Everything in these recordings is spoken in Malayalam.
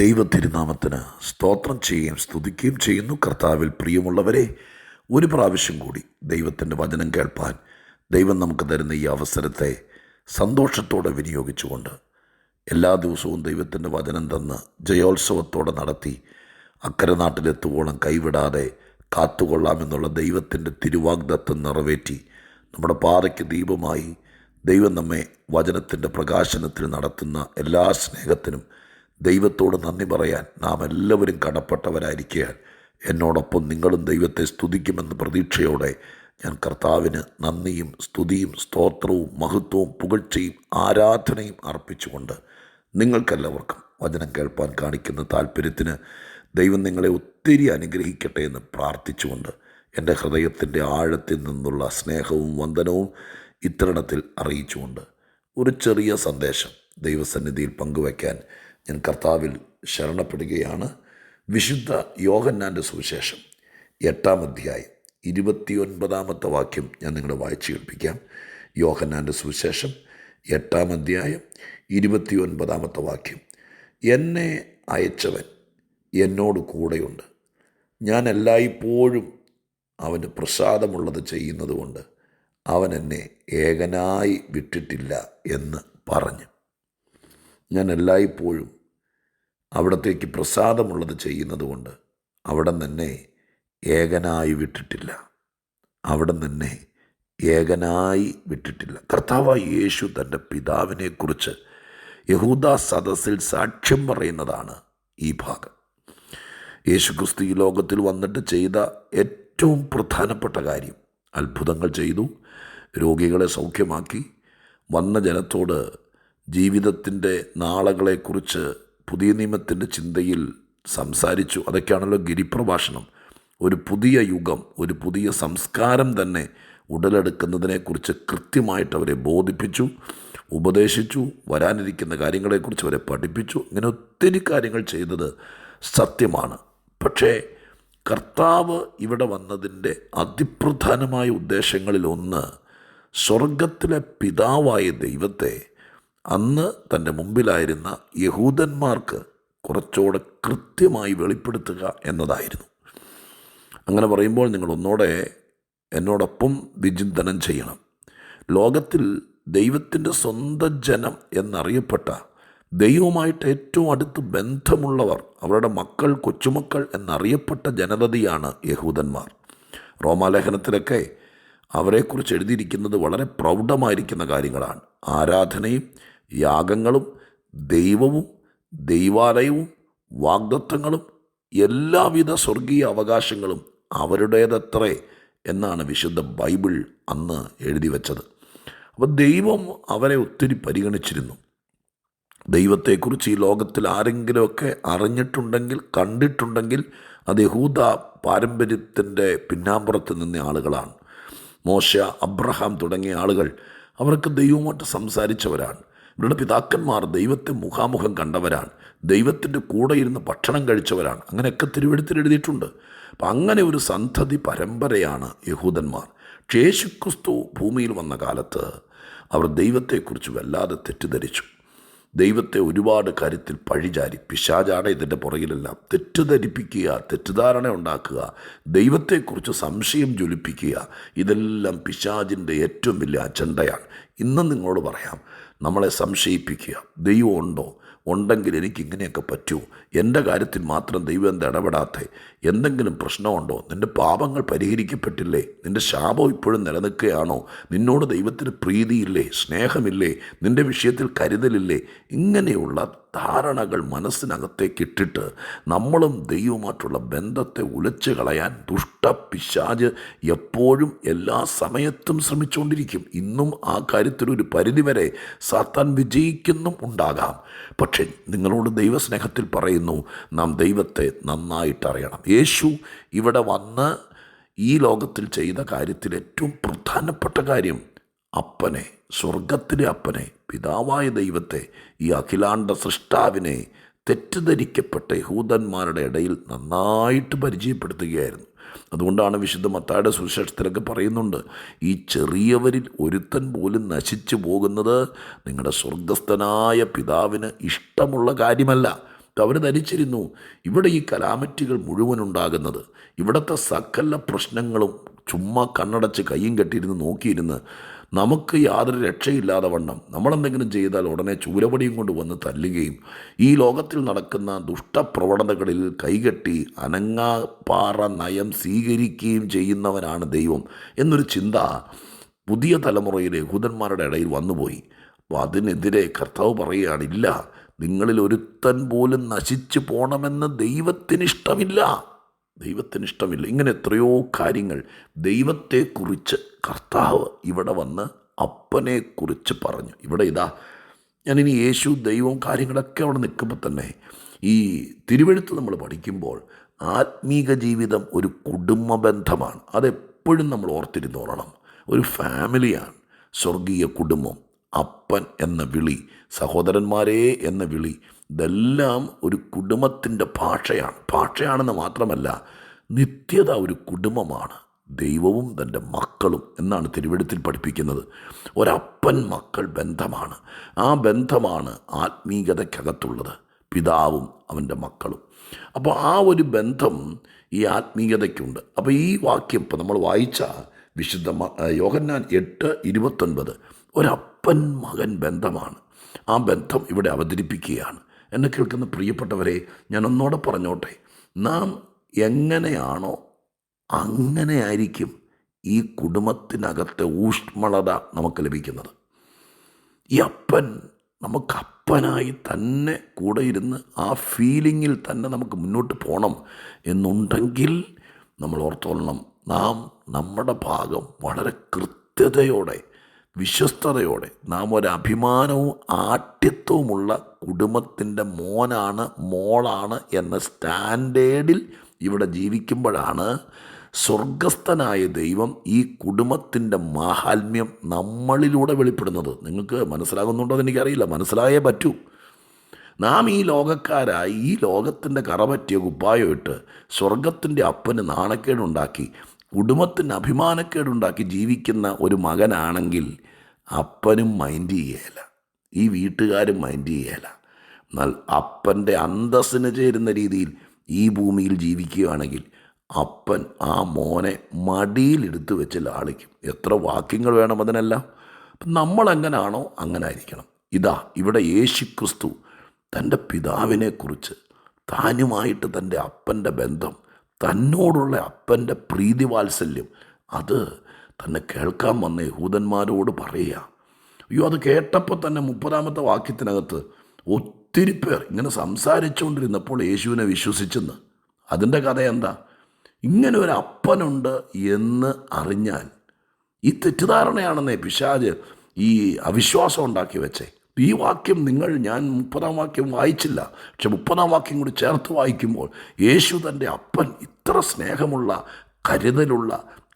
ദൈവ തിരുനാമത്തിന് സ്തോത്രം ചെയ്യുകയും സ്തുതിക്കുകയും ചെയ്യുന്നു. കർത്താവിൽ പ്രിയമുള്ളവരെ, ഒരു പ്രാവശ്യം കൂടി ദൈവത്തിൻ്റെ വചനം കേൾപ്പാൻ ദൈവം നമുക്ക് തരുന്ന ഈ അവസരത്തെ സന്തോഷത്തോടെ വിനിയോഗിച്ചുകൊണ്ട് എല്ലാ ദിവസവും ദൈവത്തിൻ്റെ വചനം തന്ന് ജയോത്സവത്തോടെ നടത്തി അക്കരെ നാട്ടിലെത്തുവോളം കൈവിടാതെ കാത്തുകൊള്ളാമെന്നുള്ള ദൈവത്തിൻ്റെ തിരുവാഗ്ദത്തം നിറവേറ്റി നമ്മുടെ പാതയ്ക്ക് ദീപമായി ദൈവം നമ്മെ വചനത്തിൻ്റെ പ്രകാശനത്തിൽ നടത്തുന്ന എല്ലാ സ്നേഹത്തിനും ദൈവത്തോട് നന്ദി പറയാൻ നാം എല്ലാവരും കടപ്പെട്ടവരായിരിക്കാൻ എന്നോടൊപ്പം നിങ്ങളും ദൈവത്തെ സ്തുതിക്കുമെന്ന പ്രതീക്ഷയോടെ ഞാൻ കർത്താവിന് നന്ദിയും സ്തുതിയും സ്തോത്രവും മഹത്വവും പുകഴ്ചയും ആരാധനയും അർപ്പിച്ചുകൊണ്ട് നിങ്ങൾക്കെല്ലാവർക്കും വചനം കേൾപ്പാൻ കാണിക്കുന്ന താല്പര്യത്തിന് ദൈവം നിങ്ങളെ ഒത്തിരി അനുഗ്രഹിക്കട്ടെ എന്ന് പ്രാർത്ഥിച്ചുകൊണ്ട് എൻ്റെ ഹൃദയത്തിൻ്റെ ആഴത്തിൽ നിന്നുള്ള സ്നേഹവും വന്ദനവും ഇത്തരണത്തിൽ അറിയിച്ചുകൊണ്ട് ഒരു ചെറിയ സന്ദേശം ദൈവസന്നിധിയിൽ പങ്കുവയ്ക്കാൻ ഞാൻ കർത്താവിൽ ശരണപ്പെടുകയാണ്. വിശുദ്ധ യോഹന്നാൻ്റെ സുവിശേഷം 8-ാം അധ്യായം 29-ാമത്തെ വാക്യം ഞാൻ നിങ്ങളെ വായിച്ചു കേൾപ്പിക്കാം. യോഹന്നാൻ്റെ സുവിശേഷം 8-ാം അധ്യായം 29-ാമത്തെ വാക്യം. എന്നെ അയച്ചവൻ എന്നോട് കൂടെയുണ്ട്, ഞാൻ എല്ലായ്പ്പോഴും അവന് പ്രസാദമുള്ളത് ചെയ്യുന്നത് കൊണ്ട് അവൻ എന്നെ ഏകനായി വിട്ടിട്ടില്ല എന്ന് പറഞ്ഞു. ഞാൻ എല്ലായ്പ്പോഴും അവിടത്തേക്ക് പ്രസാദമുള്ളത് ചെയ്യുന്നത് കൊണ്ട് അവിടെ തന്നെ ഏകനായി വിട്ടിട്ടില്ല. അവിടെ തന്നെ ഏകനായി വിട്ടിട്ടില്ല. കർത്താവായ യേശു തൻ്റെ പിതാവിനെക്കുറിച്ച് യഹൂദാ സദസ്സിൽ സാക്ഷ്യം പറയുന്നതാണ് ഈ ഭാഗം. യേശു ക്രിസ്തു ഈ ലോകത്തിൽ വന്നിട്ട് ചെയ്ത ഏറ്റവും പ്രധാനപ്പെട്ട കാര്യം അത്ഭുതങ്ങൾ ചെയ്തു, രോഗികളെ സൗഖ്യമാക്കി, വന്ന ജനത്തോട് ജീവിതത്തിൻ്റെ നാളുകളെക്കുറിച്ച് പുതിയ നിയമത്തിൻ്റെ ചിന്തയിൽ സംസാരിച്ചു. അതൊക്കെയാണല്ലോ ഗിരിപ്രഭാഷണം. ഒരു പുതിയ യുഗം, ഒരു പുതിയ സംസ്കാരം തന്നെ ഉടലെടുക്കുന്നതിനെക്കുറിച്ച് കൃത്യമായിട്ട് അവരെ ബോധിപ്പിച്ചു, ഉപദേശിച്ചു, വരാനിരിക്കുന്ന കാര്യങ്ങളെക്കുറിച്ച് അവരെ പഠിപ്പിച്ചു. ഇങ്ങനെ ഒത്തിരി കാര്യങ്ങൾ ചെയ്തത് സത്യമാണ്. പക്ഷേ കർത്താവ് ഇവിടെ വന്നതിൻ്റെ അതിപ്രധാനമായ ഉദ്ദേശങ്ങളിലൊന്ന് സ്വർഗത്തിലെ പിതാവായ ദൈവത്തെ അന്ന് തൻ്റെ മുമ്പിലായിരുന്ന യഹൂദന്മാർക്ക് കുറച്ചുകൂടെ കൃത്യമായി വെളിപ്പെടുത്തുക എന്നതായിരുന്നു. അങ്ങനെ പറയുമ്പോൾ നിങ്ങൾ ഒന്നോടെ എന്നോടൊപ്പം വിചിന്തനം ചെയ്യണം. ലോകത്തിൽ ദൈവത്തിൻ്റെ സ്വന്തം ജനം എന്നറിയപ്പെട്ട, ദൈവവുമായിട്ട് ഏറ്റവും അടുത്ത് ബന്ധമുള്ളവർ, അവരുടെ മക്കൾ, കൊച്ചുമക്കൾ എന്നറിയപ്പെട്ട ജനതയാണ് യഹൂദന്മാർ. റോമാലേഖനത്തിലൊക്കെ അവരെക്കുറിച്ച് എഴുതിയിരിക്കുന്നത് വളരെ പ്രൗഢമായിരിക്കുന്ന കാര്യങ്ങളാണ്. ആരാധനയും യാഗങ്ങളും ദൈവവും ദൈവാലയവും വാഗ്ദത്തങ്ങളും എല്ലാവിധ സ്വർഗീയ അവകാശങ്ങളും അവരുടേതത്രേ എന്നാണ് വിശുദ്ധ ബൈബിൾ അന്ന് എഴുതി വച്ചത്. അപ്പോൾ ദൈവം അവരെ ഒത്തിരി പരിഗണിച്ചിരുന്നു. ദൈവത്തെക്കുറിച്ച് ഈ ലോകത്തിൽ ആരെങ്കിലുമൊക്കെ അറിഞ്ഞിട്ടുണ്ടെങ്കിൽ, കണ്ടിട്ടുണ്ടെങ്കിൽ അത് യഹൂദ പാരമ്പര്യത്തിൻ്റെ പിന്നാമ്പുറത്ത് നിന്ന ആളുകളാണ്. മോശ, അബ്രഹാം തുടങ്ങിയ ആളുകൾ അവർക്ക് ദൈവവുമായിട്ട് സംസാരിച്ചവരാണ്. ഇവരുടെ പിതാക്കന്മാർ ദൈവത്തെ മുഖാമുഖം കണ്ടവരാണ്, ദൈവത്തിൻ്റെ കൂടെ ഇരുന്ന് ഭക്ഷണം കഴിച്ചവരാണ്. അങ്ങനെയൊക്കെ തിരുവെഴുത്തിൽ എഴുതിയിട്ടുണ്ട്. അപ്പം അങ്ങനെ ഒരു സന്തതി പരമ്പരയാണ് യഹൂദന്മാർ. യേശുക്രിസ്തു ഭൂമിയിൽ വന്ന കാലത്ത് അവർ ദൈവത്തെക്കുറിച്ച് വല്ലാതെ തെറ്റിദ്ധരിച്ചു. ദൈവത്തെ ഒരുപാട് കാര്യത്തിൽ പഴിചാരി. പിശാചാണ് ഇതിൻ്റെ പുറകിലെല്ലാം. തെറ്റിദ്ധരിപ്പിക്കുക, തെറ്റിദ്ധാരണ ഉണ്ടാക്കുക, ദൈവത്തെക്കുറിച്ച് സംശയം ജ്വലിപ്പിക്കുക, ഇതെല്ലാം പിശാചിൻ്റെ ഏറ്റവും വലിയ അജണ്ടയാണ്. ഇന്ന് നിങ്ങളോട് പറയാം, നമ്മളെ സംശയിപ്പിക്കുക. ദൈവം ഉണ്ടോ? ഉണ്ടെങ്കിൽ എനിക്ക് ഇങ്ങനെയൊക്കെ പറ്റുമോ? എൻ്റെ കാര്യത്തിൽ മാത്രം ദൈവം എന്താ ഇടപെടാത്തെ? എന്തെങ്കിലും പ്രശ്നമുണ്ടോ? നിൻ്റെ പാപങ്ങൾ പരിഹരിക്കപ്പെട്ടില്ലേ? നിൻ്റെ ശാപം ഇപ്പോഴും നിലനിൽക്കുകയാണോ? നിന്നോട് ദൈവത്തിന് പ്രീതിയില്ലേ? സ്നേഹമില്ലേ? നിൻ്റെ വിഷയത്തിൽ കരുതലില്ലേ? ഇങ്ങനെയുള്ള ധാരണകൾ മനസ്സിനകത്തേക്കിട്ടിട്ട് നമ്മളും ദൈവവുമായിട്ടുള്ള ബന്ധത്തെ ഉലച്ചു കളയാൻ ദുഷ്ടപിശാച് എപ്പോഴും എല്ലാ സമയത്തും ശ്രമിച്ചുകൊണ്ടിരിക്കും. ഇന്നും ആ കാര്യത്തിലൊരു പരിധിവരെ സാത്താൻ വിജയിക്കുന്നും ഉണ്ടാകാം. പക്ഷേ നിങ്ങളോട് ദൈവസ്നേഹത്തിൽ പറയുന്നു, നാം ദൈവത്തെ നന്നായിട്ടറിയണം. യേശു ഇവിടെ വന്ന് ഈ ലോകത്തിൽ ചെയ്ത കാര്യത്തിൽ ഏറ്റവും പ്രധാനപ്പെട്ട കാര്യം അപ്പനെ, സ്വർഗത്തിലെ അപ്പനെ, പിതാവായ ദൈവത്തെ, ഈ അഖിലാണ്ട സൃഷ്ടാവിനെ തെറ്റിദ്ധരിക്കപ്പെട്ട യഹൂദന്മാരുടെ ഇടയിൽ നന്നായിട്ട് പരിചയപ്പെടുത്തുകയായിരുന്നു. അതുകൊണ്ടാണ് വിശുദ്ധ മത്തായിയുടെ സുവിശേഷത്തിലൊക്കെ പറയുന്നുണ്ട്, ഈ ചെറിയവരിൽ ഒരുത്തൻ പോലും നശിച്ചു പോകുന്നത് നിങ്ങളുടെ സ്വർഗസ്ഥനായ പിതാവിന് ഇഷ്ടമുള്ള കാര്യമല്ല. അവർ ധരിച്ചിരുന്നു ഇവിടെ ഈ കലാമറ്റികൾ മുഴുവൻ ഉണ്ടാകുന്നത്, ഇവിടുത്തെ സകല പ്രശ്നങ്ങളും ചുമ്മാ കണ്ണടച്ച് കയ്യും കെട്ടിയിരുന്ന് നോക്കിയിരുന്ന് നമുക്ക് യാതൊരു രക്ഷയില്ലാതെ വണ്ണം നമ്മളെന്തെങ്കിലും ചെയ്താൽ ഉടനെ ചൂരപടിയും കൊണ്ട് വന്ന് തല്ലുകയും ഈ ലോകത്തിൽ നടക്കുന്ന ദുഷ്ടപ്രവണതകളിൽ കൈകെട്ടി അനങ്ങാപ്പാറ നയം സ്വീകരിക്കുകയും ചെയ്യുന്നവനാണ് ദൈവം എന്നൊരു ചിന്ത പുതിയ തലമുറയിലെ യഹൂദന്മാരുടെ ഇടയിൽ വന്നുപോയി. അപ്പോൾ അതിനെതിരെ കർത്താവ് പറയുകയാണ്, ഇല്ല, നിങ്ങളിൽ ഒരുത്തൻ പോലും നശിച്ചു പോകണമെന്ന് ദൈവത്തിനിഷ്ടമില്ല. ഇങ്ങനെ എത്രയോ കാര്യങ്ങൾ ദൈവത്തെക്കുറിച്ച് കർത്താവ് ഇവിടെ വന്ന് അപ്പനെക്കുറിച്ച് പറഞ്ഞു. ഇവിടെ ഇതാ ഞാനിനി യേശു ദൈവവും കാര്യങ്ങളൊക്കെ അവിടെ നിൽക്കുമ്പോൾ തന്നെ ഈ തിരുവെഴുത്ത് നമ്മൾ പഠിക്കുമ്പോൾ ആത്മീക ജീവിതം ഒരു കുടുംബ ബന്ധമാണ്. അതെപ്പോഴും നമ്മൾ ഓർത്തിരുന്നോളണം. ഒരു ഫാമിലിയാണ് സ്വർഗീയ കുടുംബം. അപ്പൻ എന്ന വിളി, സഹോദരന്മാരെ എന്ന വിളി, ഇതെല്ലാം ഒരു കുടുംബത്തിൻ്റെ ഭാഷയാണെന്ന് മാത്രമല്ല, നിത്യത ഒരു കുടുംബമാണ്. ദൈവവും തൻ്റെ മക്കളും എന്നാണ് തിരുവെഴുത്തിൽ പഠിപ്പിക്കുന്നത്. ഒരപ്പൻ മക്കൾ ബന്ധമാണ്. ആ ബന്ധമാണ് ആത്മീയതയ്ക്കകത്തുള്ളത്, പിതാവും അവൻ്റെ മക്കളും. അപ്പോൾ ആ ഒരു ബന്ധം ഈ ആത്മീയതയ്ക്കുണ്ട്. അപ്പോൾ ഈ വാക്യം ഇപ്പോൾ നമ്മൾ വായിച്ച വിശുദ്ധ യോഹന്നാൻ 8:29 ഒരപ്പൻ മകൻ ബന്ധമാണ്. ആ ബന്ധം ഇവിടെ അവതരിപ്പിക്കുകയാണ്. എന്നെ കേൾക്കുന്ന പ്രിയപ്പെട്ടവരെ, ഞാൻ ഒന്നോടെ പറഞ്ഞോട്ടെ, നാം എങ്ങനെയാണോ അങ്ങനെയായിരിക്കും ഈ കുടുംബത്തിനകത്തെ ഊഷ്മളത നമുക്ക് ലഭിക്കുന്നത്. ഈ അപ്പൻ നമുക്ക് അപ്പനായി തന്നെ കൂടെ ഇരുന്ന് ആ ഫീലിങ്ങിൽ തന്നെ നമുക്ക് മുന്നോട്ട് പോകണം എന്നുണ്ടെങ്കിൽ നമ്മൾ ഓർത്തോളണം, നാം നമ്മുടെ ഭാഗം വളരെ കൃത്യതയോടെ വിശ്വസ്തയോടെ നാം ഒരഭിമാനവും ആഠ്യത്വവുമുള്ള കുടുംബത്തിൻ്റെ മോളാണ് എന്ന സ്റ്റാൻഡേർഡിൽ ഇവിടെ ജീവിക്കുമ്പോഴാണ് സ്വർഗസ്ഥനായ ദൈവം ഈ കുടുംബത്തിൻ്റെ മാഹാത്മ്യം നമ്മളിലൂടെ വെളിപ്പെടുന്നത്. നിങ്ങൾക്ക് മനസ്സിലാകുന്നുണ്ടോ എന്ന് എനിക്കറിയില്ല, മനസ്സിലായേ പറ്റൂ. നാം ഈ ലോകക്കാരായി ഈ ലോകത്തിൻ്റെ കറപറ്റിയ കുപ്പായമിട്ട് സ്വർഗത്തിൻ്റെ അപ്പന് നാണക്കേടുണ്ടാക്കി കുടുംബത്തിന് അഭിമാനക്കേടുണ്ടാക്കി ജീവിക്കുന്ന ഒരു മകനാണെങ്കിൽ അപ്പനും മൈൻഡ് ചെയ്യേല, ഈ വീട്ടുകാരും മൈൻഡ് ചെയ്യേല. എന്നാൽ അപ്പൻ്റെ അന്തസ്സിന് ചേരുന്ന രീതിയിൽ ഈ ഭൂമിയിൽ ജീവിക്കുകയാണെങ്കിൽ അപ്പൻ ആ മോനെ മടിയിലെടുത്ത് വെച്ച് ലാളിക്കും. എത്ര വാക്യങ്ങൾ വേണം അതിനെല്ലാം. അപ്പം നമ്മളെങ്ങനാണോ അങ്ങനെ ആയിരിക്കണം. ഇതാ ഇവിടെ യേശുക്രിസ്തു തൻ്റെ പിതാവിനെക്കുറിച്ച്, താനുമായിട്ട് തൻ്റെ അപ്പൻ്റെ ബന്ധം, തന്നോടുള്ള അപ്പൻ്റെ പ്രീതിവാത്സല്യം, അത് തന്നെ കേൾക്കാൻ വന്ന യഹൂദന്മാരോട് പറയുക. അയ്യോ, അത് കേട്ടപ്പോൾ തന്നെ 30-ാമത്തെ വാക്യത്തിനകത്ത് ഒത്തിരി പേർ ഇങ്ങനെ സംസാരിച്ചുകൊണ്ടിരുന്നപ്പോൾ യേശുവിനെ വിശ്വസിച്ചെന്ന്. അതിൻ്റെ കഥ എന്താ? ഇങ്ങനെ ഒരു അപ്പനുണ്ട് എന്ന് അറിഞ്ഞാൽ, ഈ തെറ്റിദ്ധാരണയാണെന്നേ പിശാച് ഈ അവിശ്വാസം ഉണ്ടാക്കി വെച്ചേ. ഈ വാക്യം ഞാൻ 30-ാം വാക്യം വായിച്ചില്ല, പക്ഷെ 30-ാം വാക്യം കൂടി ചേർത്ത് വായിക്കുമ്പോൾ യേശു തൻ്റെ അപ്പൻ ഇത്ര സ്നേഹമുള്ള, കരുതലുള്ള,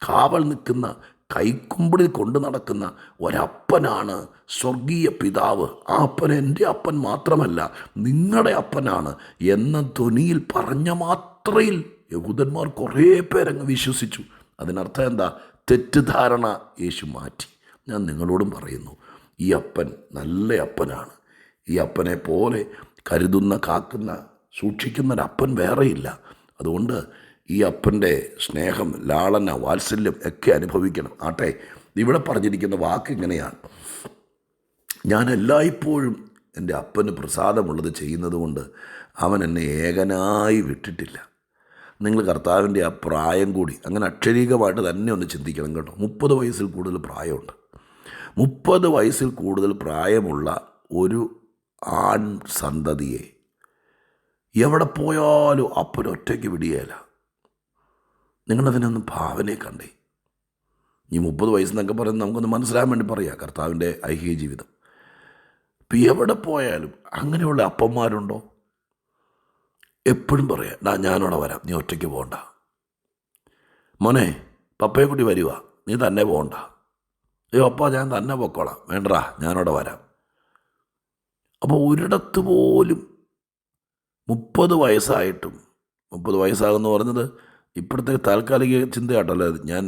കാവൽ നിൽക്കുന്ന, കൈക്കുമ്പിളിൽ കൊണ്ടു നടക്കുന്ന ഒരപ്പനാണ് സ്വർഗീയ പിതാവ്. ആ അപ്പൻ എൻ്റെ അപ്പൻ മാത്രമല്ല, നിങ്ങളുടെ അപ്പനാണ് എന്ന ധ്വനിയിൽ പറഞ്ഞ മാത്രയിൽ യഹൂദന്മാർ കുറേ പേരങ്ങ് വിശ്വസിച്ചു. അതിനർത്ഥം എന്താ? തെറ്റിദ്ധാരണ യേശു മാറ്റി. ഞാൻ നിങ്ങളോടും പറയുന്നു, ഈ അപ്പൻ നല്ല അപ്പനാണ്. ഈ അപ്പനെ പോലെ കരുതുന്ന, കാക്കുന്ന, സൂക്ഷിക്കുന്നൊരപ്പൻ വേറെയില്ല. അതുകൊണ്ട് ഈ അപ്പൻ്റെ സ്നേഹം, ലാളന, വാത്സല്യം ഒക്കെ അനുഭവിക്കണം. ആട്ടെ, ഇവിടെ പറഞ്ഞിരിക്കുന്ന വാക്ക് ഇങ്ങനെയാണ്: ഞാൻ എല്ലായ്പ്പോഴും എൻ്റെ അപ്പന് പ്രസാദമുള്ളത് ചെയ്യുന്നത് കൊണ്ട് അവൻ എന്നെ ഏകനായി വിട്ടിട്ടില്ല. നിങ്ങൾ കർത്താവിൻ്റെ ആ പ്രായം കൂടി അങ്ങനെ അക്ഷരീകമായിട്ട് തന്നെ ഒന്ന് ചിന്തിക്കണം കേട്ടോ. 30 വയസ്സിൽ കൂടുതൽ പ്രായമുണ്ട്. 30 വയസ്സിൽ കൂടുതൽ പ്രായമുള്ള ഒരു ആൺ സന്തതിയെ എവിടെ പോയാലും അപ്പനൊറ്റയ്ക്ക് വിടുകയില്ല. നിങ്ങളതിനൊന്ന് ഭാവനയെ കണ്ടേ. ഈ 30 വയസ്സെന്നൊക്കെ പറയുന്നത് നമുക്കൊന്ന് മനസ്സിലാൻ വേണ്ടി പറയാം, കർത്താവിൻ്റെ ഐഹിക ജീവിതം. ഇപ്പം എവിടെ പോയാലും അങ്ങനെയുള്ള അപ്പന്മാരുണ്ടോ? എപ്പോഴും പറയാം, ഞാനവിടെ വരാം, നീ ഒറ്റയ്ക്ക് പോകണ്ട. മോനെ, പപ്പയെ കൂടി വരുക, നീ തന്നെ പോകണ്ട. അയ്യോ അപ്പ, ഞാൻ തന്നെ പൊക്കോളാം, വേണ്ടടാ, ഞാനവിടെ വരാം. അപ്പോൾ ഒരിടത്ത് പോലും 30 വയസ്സായിട്ടും, 30 വയസ്സാകുമെന്ന് പറഞ്ഞത് ഇപ്പോഴത്തെ താൽക്കാലിക ചിന്തയാട്ടല്ലോ, ഞാൻ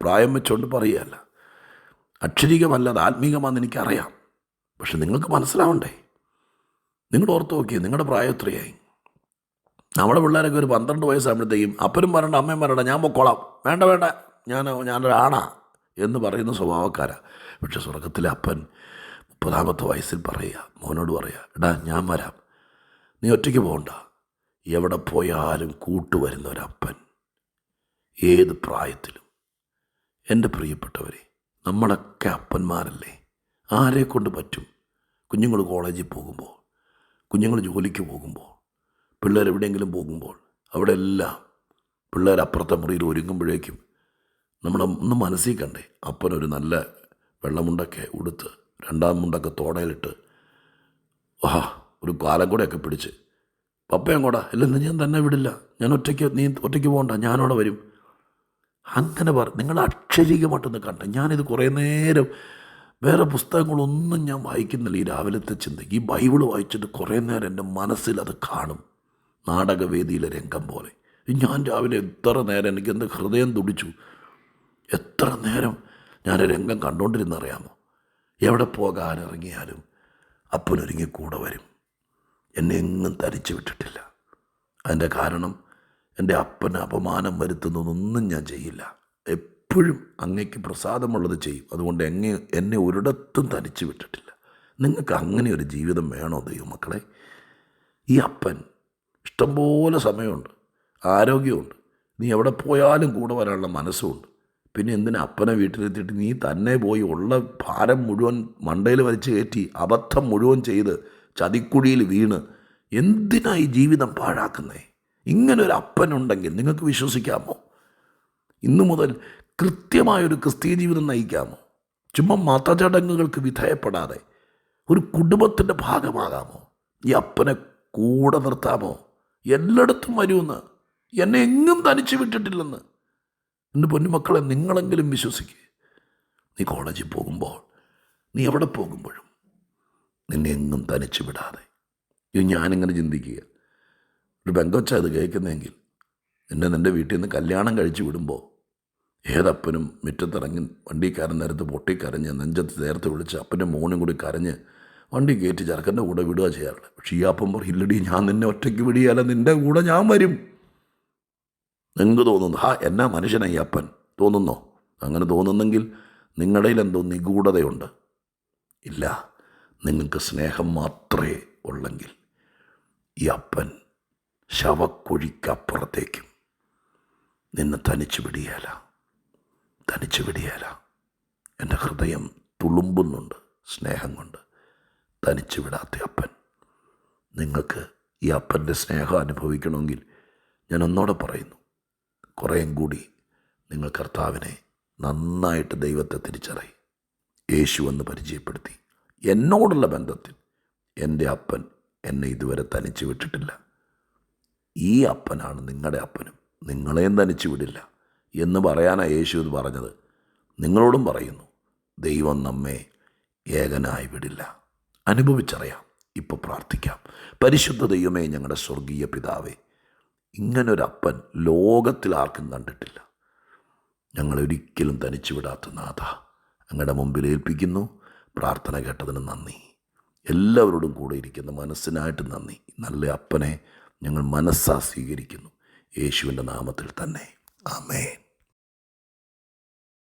പ്രായം വെച്ചുകൊണ്ട് പറയുകയല്ല, അക്ഷരീകമല്ല, അത് ആത്മീകമാണെന്ന് എനിക്കറിയാം. പക്ഷെ നിങ്ങൾക്ക് മനസ്സിലാവണ്ടേ? നിങ്ങൾ ഓർത്ത് നോക്കിയേ, നിങ്ങളുടെ പ്രായം എത്രയായി? നമ്മുടെ പിള്ളേരൊക്കെ ഒരു 12 വയസ്സാകുമ്പോഴത്തേക്കും അപ്പനും പറയണ്ട അമ്മയും പറയണ്ട ഞാൻ പൊക്കോളാം, വേണ്ട വേണ്ട, ഞാനൊരാണാ എന്ന് പറയുന്ന സ്വഭാവക്കാരാണ്. പക്ഷെ സ്വർഗത്തിലെ അപ്പൻ 30-ാമത്തെ വയസ്സിൽ പറയുക, മോനോട് പറയുക, എടാ ഞാൻ വരാം, നീ ഒറ്റയ്ക്ക് പോകണ്ട. എവിടെ പോയാലും കൂട്ടുവരുന്ന ഒരപ്പൻ ഏത് പ്രായത്തിലും. എൻ്റെ പ്രിയപ്പെട്ടവരെ, നമ്മളൊക്കെ അപ്പന്മാരല്ലേ? ആരെ കൊണ്ട് പറ്റും? കുഞ്ഞുങ്ങൾ കോളേജിൽ പോകുമ്പോൾ, കുഞ്ഞുങ്ങൾ ജോലിക്ക് പോകുമ്പോൾ, പിള്ളേർ എവിടെയെങ്കിലും പോകുമ്പോൾ, അവിടെ എല്ലാം പിള്ളേർ അപ്പുറത്തെ മുറിയിൽ ഒരുങ്ങുമ്പോഴേക്കും നമ്മുടെ ഒന്ന് മനസ്സിൽ കണ്ടേ, അപ്പനൊരു നല്ല വെള്ളമുണ്ടൊക്കെ ഉടുത്ത് 2-ാം മുണ്ടൊക്കെ തോടയിലിട്ട് ഒരു കാലം കൂടെയൊക്കെ പിടിച്ച്, പപ്പയും കൂടെ ഇല്ലെന്ന് ഞാൻ തന്നെ വിടില്ല, ഞാൻ ഒറ്റയ്ക്ക്, നീ ഒറ്റയ്ക്ക് പോകണ്ട, ഞാനവിടെ വരും. അങ്ങനെ നിങ്ങൾ അക്ഷരീകമായിട്ടൊന്ന് കണ്ടേ. ഞാനിത് കുറേ നേരം വേറെ പുസ്തകങ്ങളൊന്നും ഞാൻ വായിക്കുന്നില്ല. ഈ രാവിലത്തെ ചിന്ത, ഈ ബൈബിൾ വായിച്ചിട്ട് കുറേ നേരം എൻ്റെ മനസ്സിൽ അത് കാണും, നാടകവേദിയിലെ രംഗം പോലെ. ഞാൻ രാവിലെ എത്ര നേരം, എനിക്കെന്ത് ഹൃദയം തുടിച്ചു, എത്ര നേരം ഞാൻ രംഗം കണ്ടുകൊണ്ടിരുന്നറിയാമോ? എവിടെ പോകാനിറങ്ങിയാലും അപ്പനൊരുങ്ങി കൂടെ വരും. എന്നെ എങ്ങും തരിച്ചു വിട്ടിട്ടില്ല. അതിൻ്റെ കാരണം, എൻ്റെ അപ്പന് അപമാനം വരുത്തുന്നതൊന്നും ഞാൻ ചെയ്യില്ല. എപ്പോഴും അങ്ങയ്ക്ക് പ്രസാദമുള്ളത് ചെയ്യും. അതുകൊണ്ട് എന്നെ ഒരിടത്തും തനിച്ച് വിട്ടിട്ടില്ല. നിങ്ങൾക്ക് അങ്ങനെ ഒരു ജീവിതം വേണോ ദൈവമക്കളെ? ഈ അപ്പൻ ഇഷ്ടംപോലെ സമയമുണ്ട്, ആരോഗ്യമുണ്ട്, നീ എവിടെ പോയാലും കൂടെ വരാനുള്ള മനസ്സുമുണ്ട്. പിന്നെ എന്തിനാ അപ്പനെ വീട്ടിലെത്തിയിട്ട് നീ തന്നെ പോയി ഉള്ള ഭാരം മുഴുവൻ മണ്ടയിൽ വലിച്ചു കയറ്റി അബദ്ധം മുഴുവൻ ചെയ്ത് ചതിക്കുഴിയിൽ വീണ് എന്തിനാ ഈ ജീവിതം പാഴാക്കുന്നേ? ഇങ്ങനൊരു അപ്പനുണ്ടെങ്കിൽ നിങ്ങൾക്ക് വിശ്വസിക്കാമോ? ഇന്നു മുതൽ കൃത്യമായൊരു ക്രിസ്തീയ ജീവിതം നയിക്കാമോ? ചുമ്മാ മതചടങ്ങുകൾക്ക് വിധേയപ്പെടാതെ ഒരു കുടുംബത്തിൻ്റെ ഭാഗമാകാമോ? ഈ അപ്പനെ കൂടെ നിർത്താമോ? എല്ലായിടത്തും വരുമെന്ന്, എന്നെ എങ്ങും തനിച്ച് വിട്ടിട്ടില്ലെന്ന്. എൻ്റെ പൊന്നുമക്കളെ, നിങ്ങളെങ്കിലും വിശ്വസിക്കുക. നീ കോളേജിൽ പോകുമ്പോൾ, നീ എവിടെ പോകുമ്പോഴും നിന്നെ എങ്ങും തനിച്ച് വിടാതെ. ഇത് ഞാനിങ്ങനെ ചിന്തിക്കുക, ഒരു പെങ്കൊച്ച അത് കേൾക്കുന്നെങ്കിൽ, നിൻ്റെ വീട്ടിൽ നിന്ന് കല്യാണം കഴിച്ച് വിടുമ്പോൾ ഏതപ്പനും മുറ്റത്തിറങ്ങി വണ്ടിക്കാരൻ നേരത്ത് പൊട്ടിക്കരഞ്ഞ് നെഞ്ചത്ത് നേരത്തെ വിളിച്ച് അപ്പൻ്റെ മോനും കൂടി കരഞ്ഞ് വണ്ടി കയറ്റി ചെറുക്കൻ്റെ കൂടെ വിടുക ചെയ്യാറുള്ളത്. പക്ഷേ ഈ അപ്പം പറയില്ലടി, ഞാൻ നിന്നെ ഒറ്റയ്ക്ക് വിടുകയല്ല, നിൻ്റെ കൂടെ ഞാൻ വരും. നിങ്ങൾക്ക് തോന്നുന്നു, എന്നാ മനുഷ്യനായി അപ്പൻ തോന്നുന്നോ? അങ്ങനെ തോന്നുന്നെങ്കിൽ നിങ്ങളുടെ എന്തോ നിഗൂഢതയുണ്ട്. ഇല്ല, നിങ്ങൾക്ക് സ്നേഹം മാത്രമേ ഉള്ളെങ്കിൽ ഈ അപ്പൻ ശവക്കുഴിക്കപ്പുറത്തേക്കും നിന്നെ തനിച്ച് വിടിയാല. എൻ്റെ ഹൃദയം തുളുമ്പുന്നുണ്ട് സ്നേഹം കൊണ്ട്. തനിച്ച് വിടാത്ത അപ്പൻ. നിങ്ങൾക്ക് ഈ അപ്പൻ്റെ സ്നേഹം അനുഭവിക്കണമെങ്കിൽ ഞാൻ ഒന്നോടെ പറയുന്നു, കുറേയും കൂടി നിങ്ങൾ കർത്താവിനെ നന്നായിട്ട് ദൈവത്തെ തിരിച്ചറിയും. യേശു എന്ന് പരിചയപ്പെടുത്തി. എന്നോടുള്ള ബന്ധത്തിൽ എൻ്റെ അപ്പൻ എന്നെ ഇതുവരെ തനിച്ച് വിട്ടിട്ടില്ല. ഈ അപ്പനാണ് നിങ്ങളുടെ അപ്പനും, നിങ്ങളെയും തനിച്ച് വിടില്ല എന്ന് പറയാനാണ് യേശു ഇത് പറഞ്ഞത്. നിങ്ങളോടും പറയുന്നു, ദൈവം നമ്മെ ഏകനായി വിടില്ല. അനുഭവിച്ചറിയാം. ഇപ്പോൾ പ്രാർത്ഥിക്കാം. പരിശുദ്ധ ദൈവമേ, ഞങ്ങളുടെ സ്വർഗീയ പിതാവേ, ഇങ്ങനൊരപ്പൻ ലോകത്തിൽ ആർക്കും കണ്ടിട്ടില്ല. ഞങ്ങളൊരിക്കലും തനിച്ചു വിടാത്ത നാഥ, അങ്ങയുടെ മുമ്പിൽ ഏൽപ്പിക്കുന്നു. പ്രാർത്ഥന കേട്ടതിന് നന്ദി. എല്ലാവരോടും കൂടെ ഇരിക്കുന്ന മനസ്സിനായിട്ട് നന്ദി. നല്ല അപ്പനെ ഞങ്ങൾ മനസ്സാ സ്വീകരിക്കുന്നു. യേശുവിൻ്റെ നാമത്തിൽ തന്നെ. ആമേൻ.